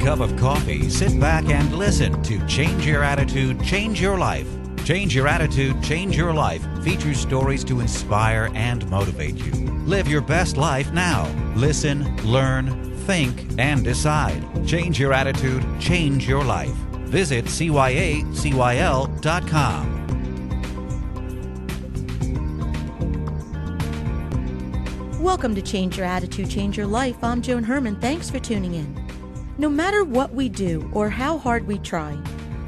cup of coffee, sit back and listen to Change Your Attitude, Change Your Life. Change Your Attitude, Change Your Life features stories to inspire and motivate you. Live your best life now. Listen, learn, think, and decide. Change your attitude, change your life. Visit cyacyl.com. Welcome to Change Your Attitude, Change Your Life. I'm Joan Herman. Thanks for tuning in. No matter what we do or how hard we try,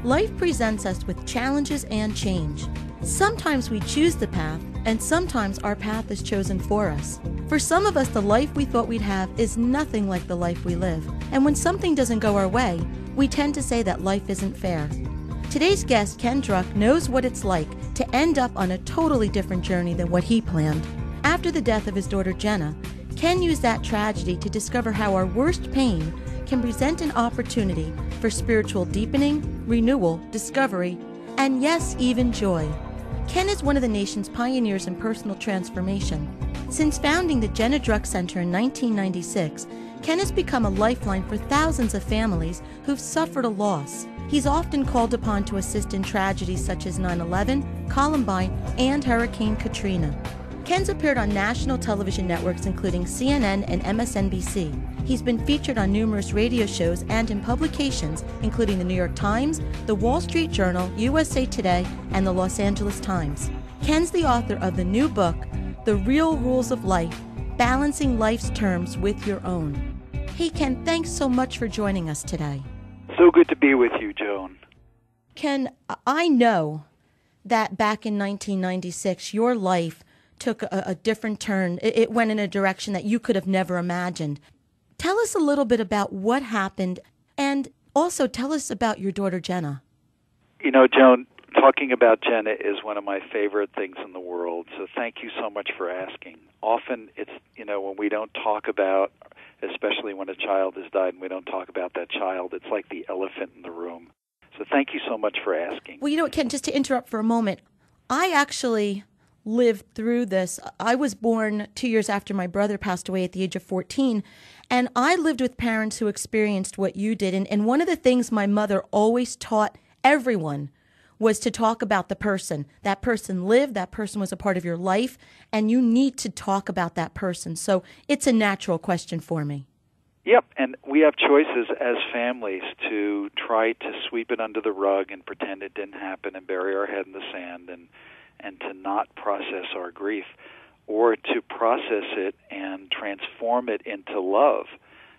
life presents us with challenges and change. Sometimes we choose the path, and sometimes our path is chosen for us. For some of us, the life we thought we'd have is nothing like the life we live. And when something doesn't go our way, we tend to say that life isn't fair. Today's guest, Ken Druck, knows what it's like to end up on a totally different journey than what he planned. After the death of his daughter Jenna, Ken used that tragedy to discover how our worst pain can present an opportunity for spiritual deepening, renewal, discovery, and yes, even joy. Ken is one of the nation's pioneers in personal transformation. Since founding the Jenna Druck Center in 1996, Ken has become a lifeline for thousands of families who've suffered a loss. He's often called upon to assist in tragedies such as 9/11, Columbine, and Hurricane Katrina. Ken's appeared on national television networks including CNN and MSNBC. He's been featured on numerous radio shows and in publications including the New York Times, the Wall Street Journal, USA Today, and the Los Angeles Times. Ken's the author of the new book, The Real Rules of Life, Balancing Life's Terms with Your Own. Hey Ken, thanks so much for joining us today. So good to be with you, Joan. Ken, I know that back in 1996, your life took a different turn. It went in a direction that you could have never imagined. Tell us a little bit about what happened, and also tell us about your daughter, Jenna. You know, Joan, talking about Jenna is one of my favorite things in the world, so thank you so much for asking. Often it's, when we don't talk about, especially when a child has died and we don't talk about that child, it's like the elephant in the room. So thank you so much for asking. Well, Ken, just to interrupt for a moment, I actually lived through this. I was born 2 years after my brother passed away at the age of 14, and I lived with parents who experienced what you did. And one of the things my mother always taught everyone was to talk about the person. That person lived, that person was a part of your life, and you need to talk about that person. So it's a natural question for me. Yep, and we have choices as families to try to sweep it under the rug and pretend it didn't happen and bury our head in the sand and to not process our grief, or to process it and transform it into love.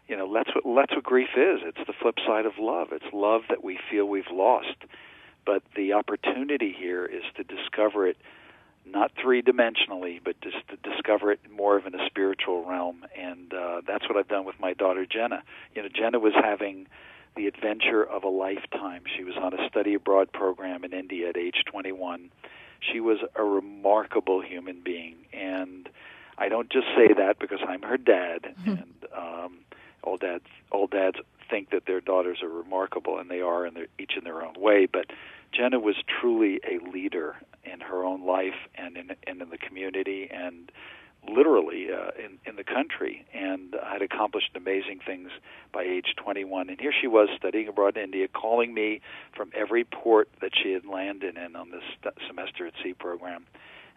That's what grief is. It's the flip side of love. It's love that we feel we've lost. But the opportunity here is to discover it not three-dimensionally, but just to discover it more of in a spiritual realm. And that's what I've done with my daughter, Jenna. Jenna was having the adventure of a lifetime. She was on a study abroad program in India at age 21. She was a remarkable human being, and I don't just say that because I'm her dad, and all dads think that their daughters are remarkable, and they are, each in their own way, but Jenna was truly a leader in her own life and in the community and literally in the country, and had accomplished amazing things by age 21. And here she was studying abroad in India, calling me from every port that she had landed in on this semester at sea program.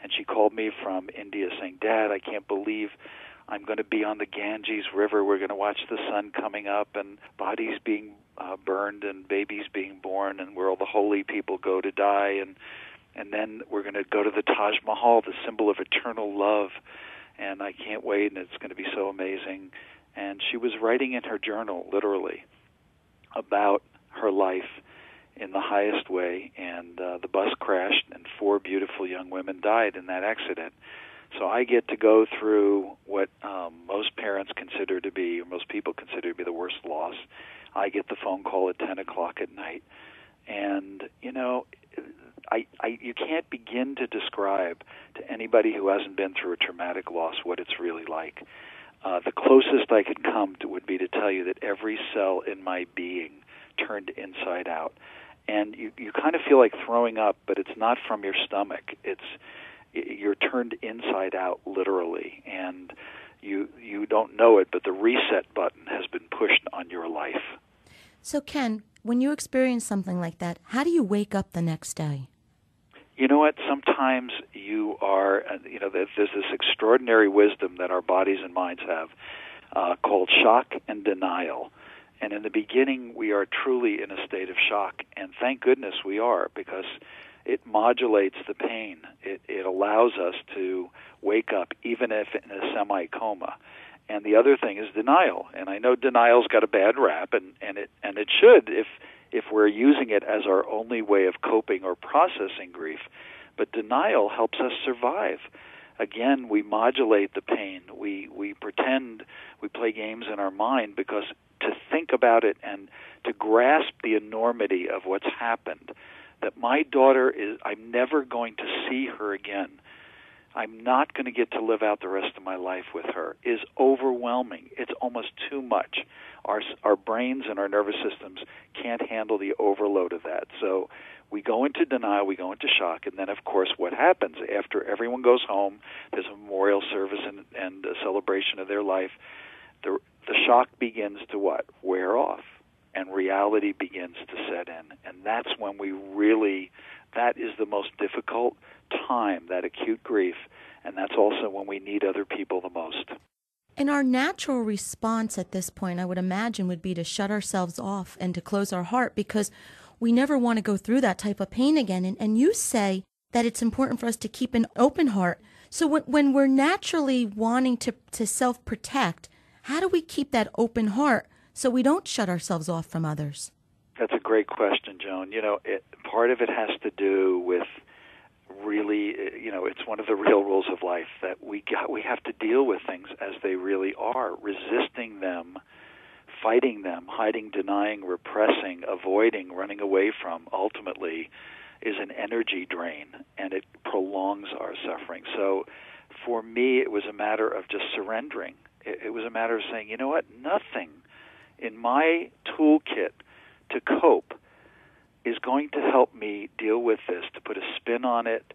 And she called me from India saying, "Dad, I can't believe I'm going to be on the Ganges River. We're going to watch the sun coming up and bodies being burned and babies being born, and where all the holy people go to die. And then we're going to go to the Taj Mahal, the symbol of eternal love. And I can't wait, and it's going to be so amazing." And she was writing in her journal, literally, about her life in the highest way. And the bus crashed, and 4 beautiful young women died in that accident. So I get to go through what most parents consider to be, or most people consider to be, the worst loss. I get the phone call at 10 o'clock at night. And, you can't begin to describe to anybody who hasn't been through a traumatic loss what it's really like. The closest I could come to would be to tell you that every cell in my being turned inside out. And you kind of feel like throwing up, but it's not from your stomach. You're turned inside out, literally, and you don't know it, but the reset button has been pushed on your life. So, Ken, when you experience something like that, how do you wake up the next day? You know what? Sometimes you are, there's this extraordinary wisdom that our bodies and minds have called shock and denial. And in the beginning, we are truly in a state of shock. And thank goodness we are, because it modulates the pain. It allows us to wake up, even if in a semi-coma. And the other thing is denial. And I know denial's got a bad rap, and it should if we're using it as our only way of coping or processing grief. But denial helps us survive. Again, we modulate the pain. We pretend, we play games in our mind, because to think about it and to grasp the enormity of what's happened, that my daughter I'm never going to see her again, I'm not going to get to live out the rest of my life with her, is overwhelming. It's almost too much. Our brains and our nervous systems can't handle the overload of that. So we go into denial, we go into shock, and then, of course, what happens after everyone goes home, there's a memorial service and a celebration of their life, the shock begins to what? Wear off, and reality begins to set in. And that's when that is the most difficult time, that acute grief, and that's also when we need other people the most. And our natural response at this point, I would imagine, would be to shut ourselves off and to close our heart, because we never want to go through that type of pain again. And you say that it's important for us to keep an open heart. So when we're naturally wanting to self-protect, how do we keep that open heart so we don't shut ourselves off from others? That's a great question, Joan. Part of it has to do with really, it's one of the real rules of life that we have to deal with things as they really are. Resisting them, fighting them, hiding, denying, repressing, avoiding, running away from, ultimately is an energy drain, and it prolongs our suffering. So for me, it was a matter of just surrendering. It was a matter of saying, you know what, nothing in my toolkit to cope is going to help me deal with this, to put a spin on it,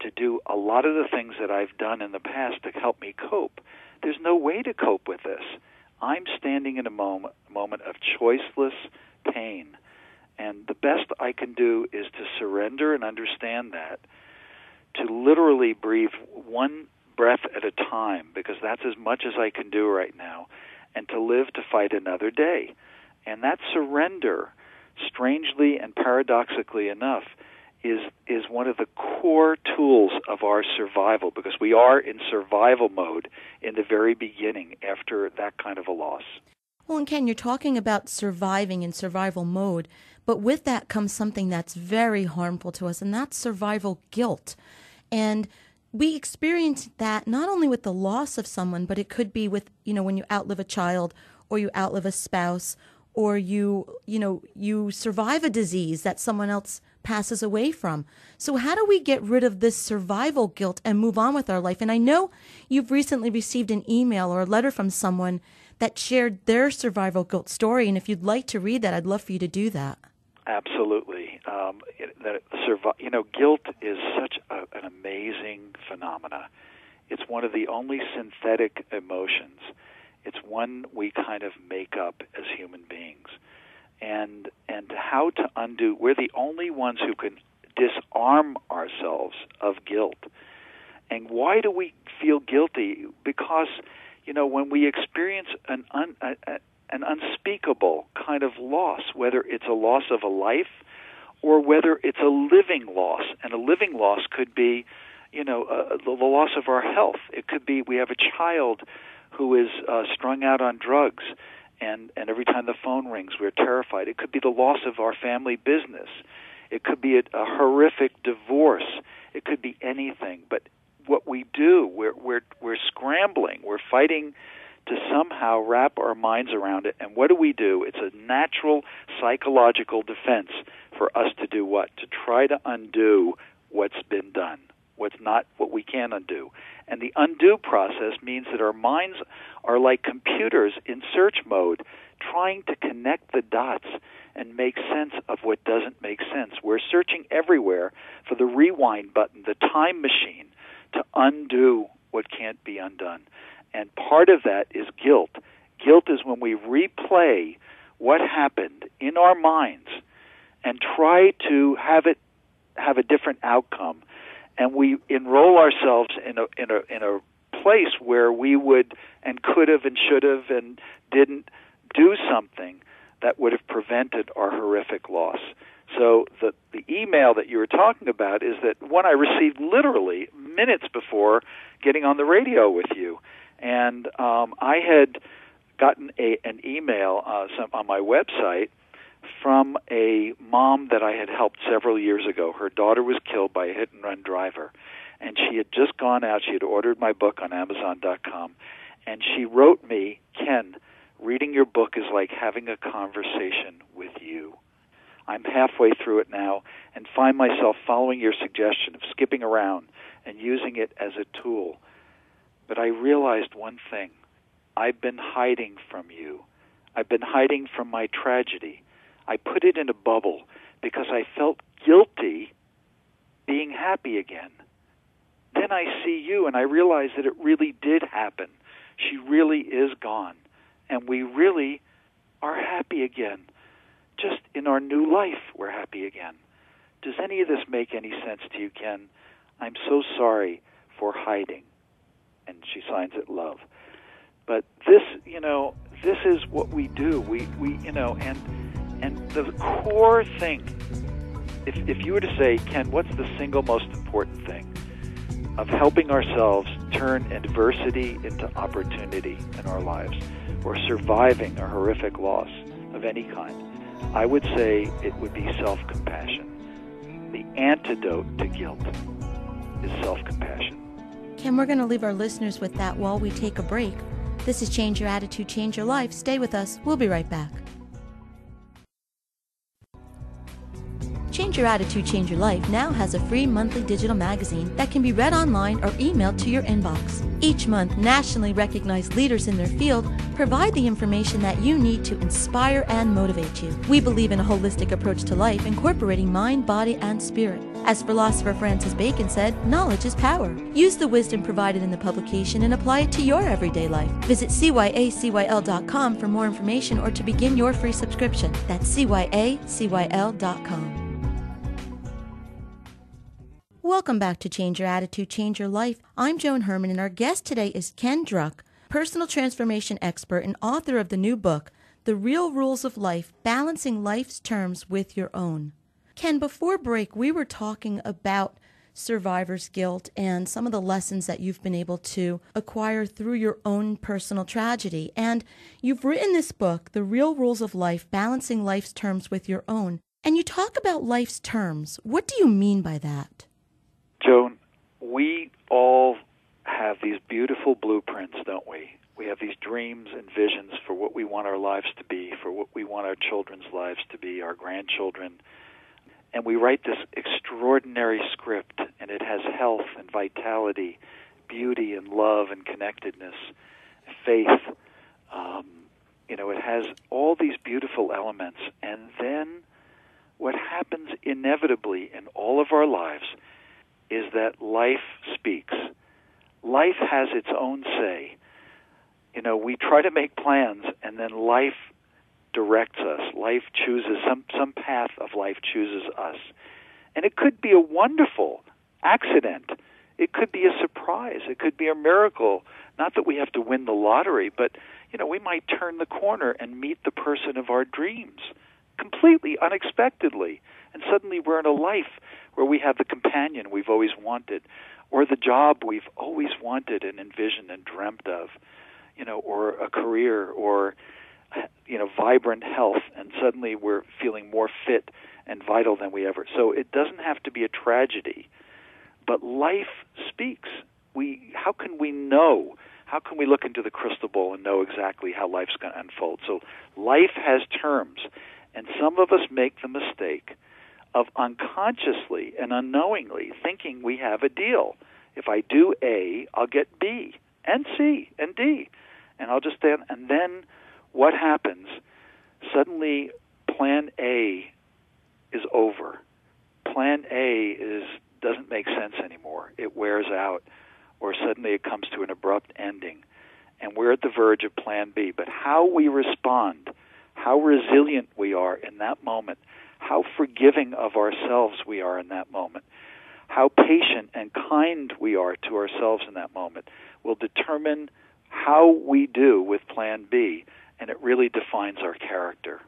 to do a lot of the things that I've done in the past to help me cope. There's no way to cope with this. I'm standing in a moment of choiceless pain, and the best I can do is to surrender and understand that, to literally breathe one breath at a time, because that's as much as I can do right now, and to live to fight another day. And that surrender, strangely and paradoxically enough, is one of the core tools of our survival, because we are in survival mode in the very beginning after that kind of a loss. Well, and Ken, you're talking about surviving in survival mode, but with that comes something that's very harmful to us, and that's survival guilt. And we experience that not only with the loss of someone, but it could be with, when you outlive a child, or you outlive a spouse, or you survive a disease that someone else passes away from. So how do we get rid of this survival guilt and move on with our life? And I know you've recently received an email or a letter from someone that shared their survival guilt story, and if you'd like to read that, I'd love for you to do that. Absolutely. Guilt is such an amazing phenomena. It's one of the only synthetic emotions. It's one we kind of make up as human beings. And how to undo, we're the only ones who can disarm ourselves of guilt. And why do we feel guilty? Because, when we experience an unspeakable kind of loss, whether it's a loss of a life or whether it's a living loss, and a living loss could be, the loss of our health. It could be we have a child who is strung out on drugs, and every time the phone rings, we're terrified. It could be the loss of our family business. It could be a horrific divorce. It could be anything. But what we do, we're scrambling. We're fighting to somehow wrap our minds around it. And what do? It's a natural psychological defense for us to do what? To try to undo what's been done, what we can undo. And the undo process means that our minds are like computers in search mode, trying to connect the dots and make sense of what doesn't make sense. We're searching everywhere for the rewind button, the time machine, to undo what can't be undone. And part of that is guilt. Guilt is when we replay what happened in our minds and try to have a different outcome, and we enroll ourselves in a place where we would and could have and should have and didn't do something that would have prevented our horrific loss. So the email that you were talking about is that one I received literally minutes before getting on the radio with you, and I had gotten an email on my website from a mom that I had helped several years ago. Her daughter was killed by a hit-and-run driver, and she had just gone out. She had ordered my book on Amazon.com, and she wrote me, "Ken, reading your book is like having a conversation with you. I'm halfway through it now and find myself following your suggestion of skipping around and using it as a tool. But I realized one thing. I've been hiding from you. I've been hiding from my tragedy. I put it in a bubble because I felt guilty being happy again. Then I see you and I realize that it really did happen. She really is gone. And we really are happy again. Just in our new life, we're happy again. Does any of this make any sense to you, Ken? I'm so sorry for hiding." And she signs it, Love. But this is what we do. We and the core thing, if you were to say, Ken, what's the single most important thing of helping ourselves turn adversity into opportunity in our lives, or surviving a horrific loss of any kind, I would say it would be self-compassion. The antidote to guilt is self-compassion. Ken, we're going to leave our listeners with that while we take a break. This is Change Your Attitude, Change Your Life. Stay with us. We'll be right back. Change Your Attitude, Change Your Life now has a free monthly digital magazine that can be read online or emailed to your inbox. Each month, nationally recognized leaders in their field provide the information that you need to inspire and motivate you. We believe in a holistic approach to life, incorporating mind, body, and spirit. As philosopher Francis Bacon said, knowledge is power. Use the wisdom provided in the publication and apply it to your everyday life. Visit cyacyl.com for more information or to begin your free subscription. That's cyacyl.com. Welcome back to Change Your Attitude, Change Your Life. I'm Joan Herman, and our guest today is Ken Druck, personal transformation expert and author of the new book, The Real Rules of Life, Balancing Life's Terms with Your Own. Ken, before break, we were talking about survivor's guilt and some of the lessons that you've been able to acquire through your own personal tragedy. And you've written this book, The Real Rules of Life, Balancing Life's Terms with Your Own. And you talk about life's terms. What do you mean by that? Joan, we all have these beautiful blueprints, don't we? We have these dreams and visions for what we want our lives to be, for what we want our children's lives to be, our grandchildren. And we write this extraordinary script, and it has health and vitality, beauty and love and connectedness, faith. It has all these beautiful elements. And then what happens inevitably in all of our lives is that life speaks. Life has its own say. We try to make plans, and then life directs us. Life chooses, some path of life chooses us. And it could be a wonderful accident. It could be a surprise. It could be a miracle. Not that we have to win the lottery, but, we might turn the corner and meet the person of our dreams completely unexpectedly. And suddenly we're in a life where we have the companion we've always wanted, or the job we've always wanted and envisioned and dreamt of, or a career, or, vibrant health, and suddenly we're feeling more fit and vital than we ever. So it doesn't have to be a tragedy, but life speaks. How can we know? How can we look into the crystal ball and know exactly how life's going to unfold? So life has terms, and some of us make the mistake of unconsciously and unknowingly thinking we have a deal. If I do A, I'll get B and C and D, and I'll just stand. And then what happens? Suddenly, Plan A is over. Plan A doesn't make sense anymore. It wears out, or suddenly it comes to an abrupt ending, and we're at the verge of plan B. But how we respond, how resilient we are in that moment, how forgiving of ourselves we are in that moment, how patient and kind we are to ourselves in that moment will determine how we do with plan B, and it really defines our character.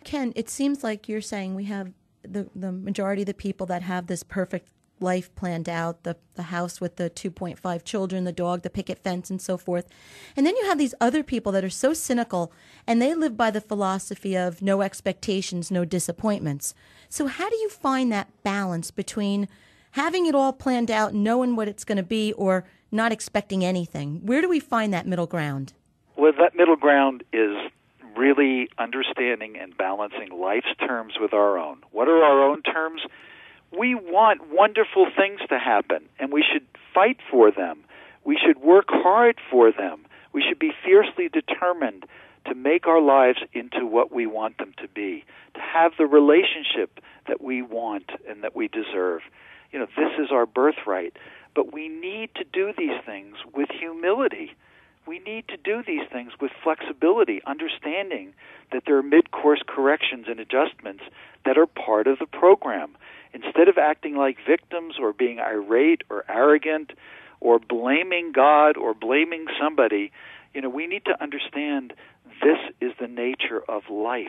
Ken, it seems like you're saying we have the majority of the people that have this perfect life planned out, the house with the 2.5 children, the dog, the picket fence, and so forth. And then you have these other people that are so cynical, and they live by the philosophy of no expectations, no disappointments. So how do you find that balance between having it all planned out, knowing what it's going to be, or not expecting anything? Where do we find that middle ground? Well, that middle ground is really understanding and balancing life's terms with our own. What are our own terms? We want wonderful things to happen, and we should fight for them. We should work hard for them. We should be fiercely determined to make our lives into what we want them to be, to have the relationship that we want and that we deserve. This is our birthright. But we need to do these things with humility. We need to do these things with flexibility, understanding that there are mid-course corrections and adjustments that are part of the program. Instead of acting like victims or being irate or arrogant or blaming God or blaming somebody, we need to understand this is the nature of life.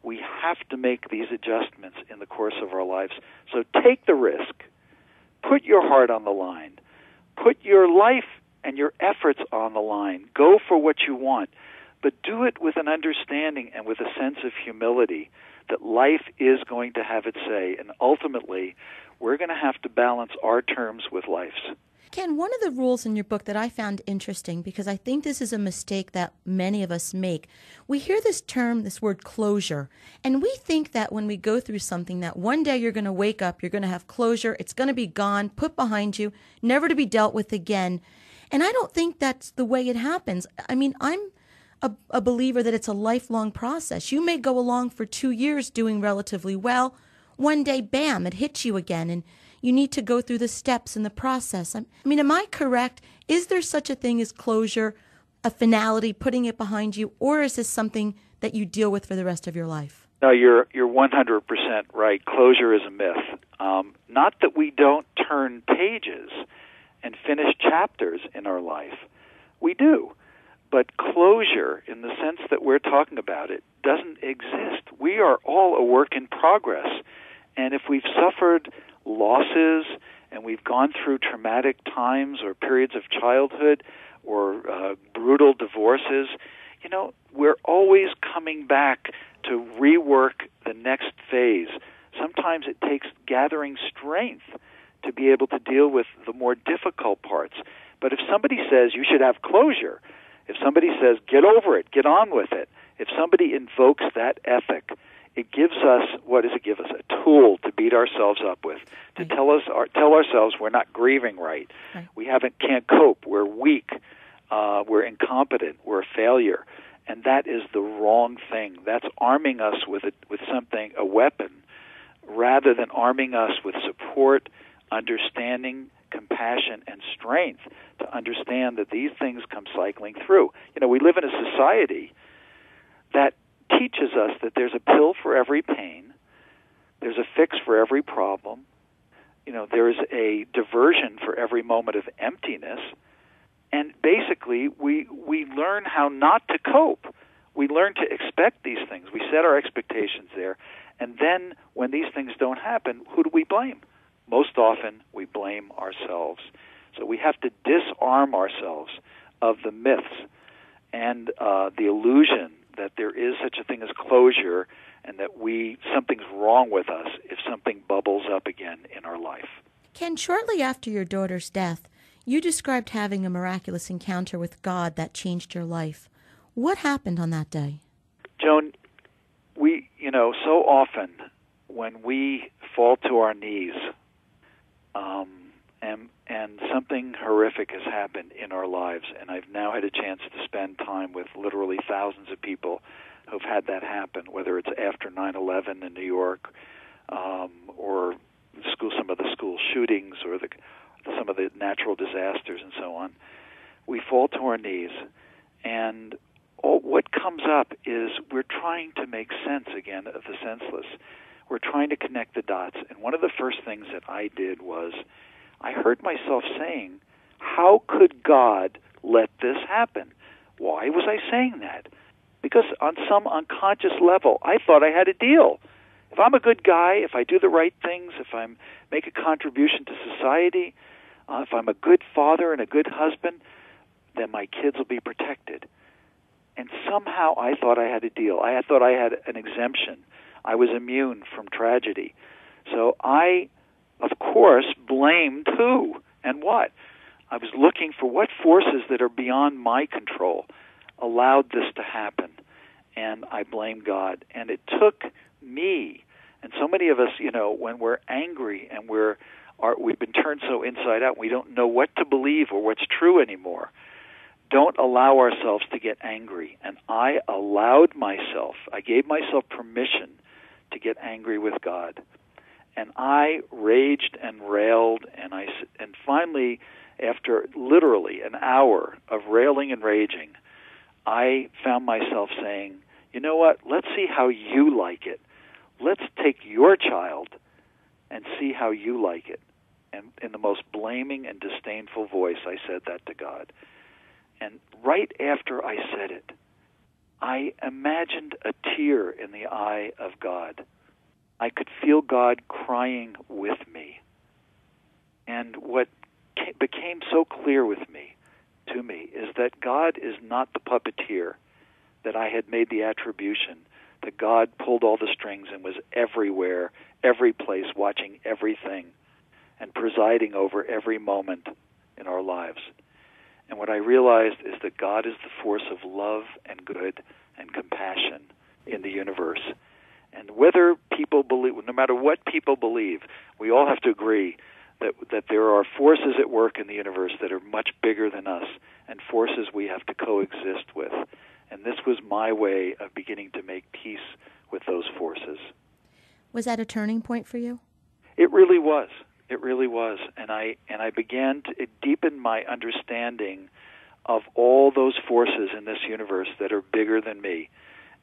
We have to make these adjustments in the course of our lives. So take the risk. Put your heart on the line. Put your life and your efforts on the line. Go for what you want, but do it with an understanding and with a sense of humility that life is going to have its say, and ultimately, we're going to have to balance our terms with life's. Ken, one of the rules in your book that I found interesting, because I think this is a mistake that many of us make, we hear this term, this word closure, and we think that when we go through something that one day you're going to wake up, you're going to have closure, it's going to be gone, put behind you, never to be dealt with again. And I don't think that's the way it happens. I mean, I'm a believer that it's a lifelong process. You may go along for 2 years doing relatively well. One day, bam, it hits you again, and you need to go through the steps in the process. I mean, am I correct? Is there such a thing as closure, a finality, putting it behind you, or is this something that you deal with for the rest of your life? No, you're 100% right. Closure is a myth. Not that we don't turn pages and finish chapters in our life. We do. But closure, in the sense that we're talking about it, doesn't exist. We are all a work in progress. And if we've suffered losses and we've gone through traumatic times or periods of childhood or brutal divorces, we're always coming back to rework the next phase. Sometimes it takes gathering strength to be able to deal with the more difficult parts. But if somebody says you should have closure, if somebody says get over it, get on with it, if somebody invokes that ethic, it gives us, what does it give us? A tool to beat ourselves up with, to tell ourselves we're not grieving right. We can't cope, we're weak, we're incompetent, we're a failure. And that is the wrong thing. That's arming us with something, a weapon, rather than arming us with support, understanding, compassion, and strength to understand that these things come cycling through. We live in a society that teaches us that there's a pill for every pain, there's a fix for every problem, there is a diversion for every moment of emptiness, and basically we learn how not to cope. We learn to expect these things. We set our expectations there, and then when these things don't happen, who do we blame? Most often, we blame ourselves. So we have to disarm ourselves of the myths and the illusion that there is such a thing as closure and that something's wrong with us if something bubbles up again in our life. Ken, shortly after your daughter's death, you described having a miraculous encounter with God that changed your life. What happened on that day? Joan, so often when we fall to our knees and something horrific has happened in our lives, and I've now had a chance to spend time with literally thousands of people who've had that happen, whether it's after 9/11 in New York or some of the school shootings or some of the natural disasters and so on. We fall to our knees And what comes up is we're trying to make sense again of the senseless. We're trying to connect the dots. And one of the first things that I did was I heard myself saying, how could God let this happen? Why was I saying that? Because on some unconscious level, I thought I had a deal. If I'm a good guy, if I do the right things, if I make a contribution to society, if I'm a good father and a good husband, then my kids will be protected. And somehow I thought I had a deal. I thought I had an exemption. I was immune from tragedy. So I, of course, blamed who and what. I was looking for what forces that are beyond my control allowed this to happen. And I blamed God. And it took me, and so many of us, when we're angry and we've been turned so inside out, we don't know what to believe or what's true anymore. Don't allow ourselves to get angry. And I gave myself permission to get angry with God. And I raged and railed, and finally, after literally an hour of railing and raging, I found myself saying, you know what, let's see how you like it. Let's take your child and see how you like it. And in the most blaming and disdainful voice, I said that to God. And right after I said it, I imagined a tear in the eye of God. I could feel God crying with me. And what became so clear to me, is that God is not the puppeteer, that I had made the attribution, that God pulled all the strings and was everywhere, every place, watching everything, and presiding over every moment in our lives. And what I realized is that God is the force of love and good and compassion in the universe. And whether people believe, no matter what people believe, we all have to agree that there are forces at work in the universe that are much bigger than us, and forces we have to coexist with. And this was my way of beginning to make peace with those forces. Was that a turning point for you? It really was. It really was. And I began to deepen my understanding of all those forces in this universe that are bigger than me.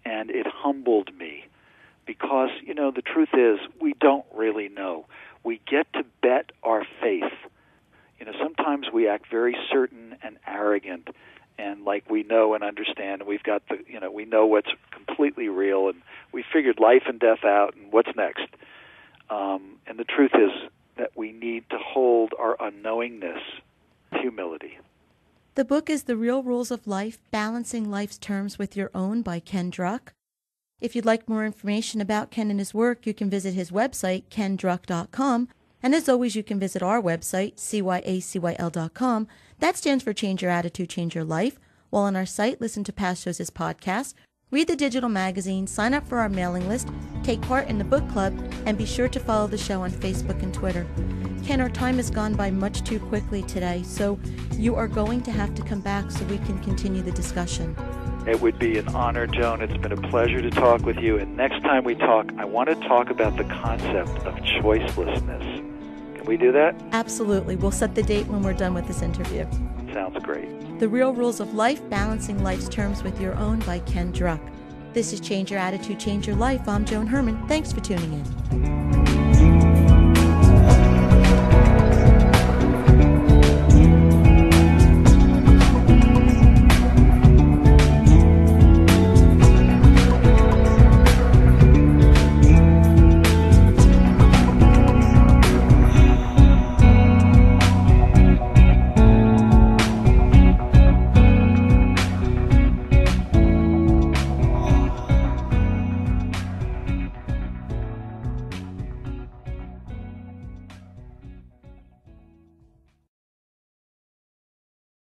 And it humbled me. Because, the truth is, we don't really know. We get to bet our faith. Sometimes we act very certain and arrogant, and like we know and understand, and we've got we know what's completely real, and we figured life and death out, and what's next. And the truth is that we need to hold our unknowingness with humility. The book is The Real Rules of Life, Balancing Life's Terms with Your Own by Ken Druck. If you'd like more information about Ken and his work, you can visit his website, kendruck.com. And as always, you can visit our website, cyacyl.com. That stands for Change Your Attitude, Change Your Life. While on our site, listen to past shows as podcasts, read the digital magazine, sign up for our mailing list, take part in the book club, and be sure to follow the show on Facebook and Twitter. Ken, our time has gone by much too quickly today, so you are going to have to come back so we can continue the discussion. It would be an honor, Joan. It's been a pleasure to talk with you. And next time we talk, I want to talk about the concept of choicelessness. Can we do that? Absolutely. We'll set the date when we're done with this interview. Sounds great. The Real Rules of Life, Balancing Life's Terms with Your Own by Ken Druck. This is Change Your Attitude, Change Your Life. I'm Joan Herman. Thanks for tuning in.